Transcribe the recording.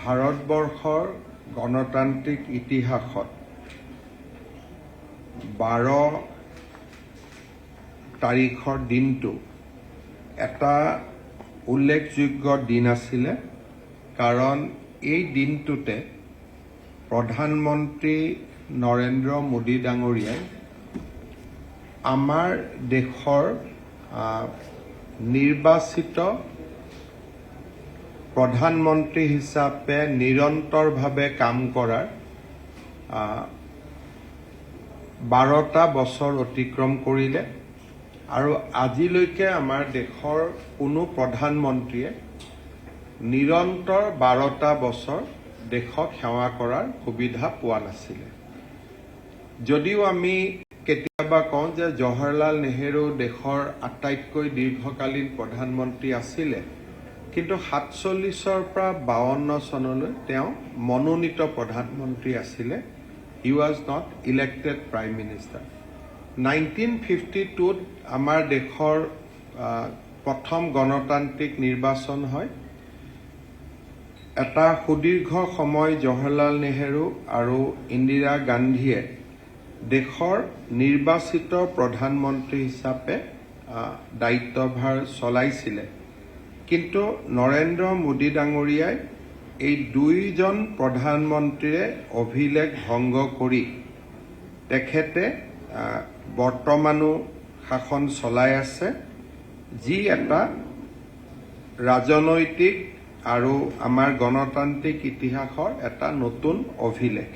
ভাৰতবৰ্ষৰ গণতান্ত্ৰিক ইতিহাসত 12 তাৰিখৰ দিনটো এটা উল্লেখযোগ্য দিন আছিলে, কাৰণ এই দিনটোতে প্ৰধানমন্ত্ৰী নৰেন্দ্ৰ মোদী ডাঙৰীয়াই আমাৰ দেশৰ নিৰ্বাচিত প্ৰধানমন্ত্ৰী হিচাপে নিৰন্তৰভাৱে কাম কৰাৰ 12টা বছৰ অতিক্ৰম কৰিলে আৰু আজিলৈকে আমাৰ দেশৰ কোনো প্ৰধানমন্ত্ৰীয়ে নিৰন্তৰ 12টা বছৰ দেশক সেৱা কৰাৰ সুবিধা পোৱা নাছিলে। যদিও আমি কেতিয়াবা কওঁ যে জৱাহৰলাল নেহেৰু দেশৰ আটাইতকৈ দীৰ্ঘকালীন প্ৰধানমন্ত্ৰী আছিলে, কিন্তু 47ৰ পৰা 52 চনলৈ তেওঁ মনোনীত প্ৰধানমন্ত্ৰী আছিলে। He was not elected prime minister. 1952ত আমাৰ দেশৰ প্ৰথম গণতান্ত্ৰিক নিৰ্বাচন হয়। এটা সুদীৰ্ঘ সময় জৱাহৰলাল নেহেৰু আৰু ইন্দিৰা গান্ধীয়ে দেশৰ নিৰ্বাচিত প্ৰধানমন্ত্ৰী হিচাপে দায়িত্বভাৰ চলাইছিলে, কিন্তু নৰেন্দ্ৰ মোদী ডাঙৰীয়াই এই দুইজন প্ৰধানমন্ত্ৰীৰে অভিলেখ ভংগ কৰি তেখেতে বৰ্তমানো শাসন চলাই আছে, যি এটা ৰাজনৈতিক আৰু আমাৰ গণতান্ত্ৰিক ইতিহাসৰ এটা নতুন অভিলেখ।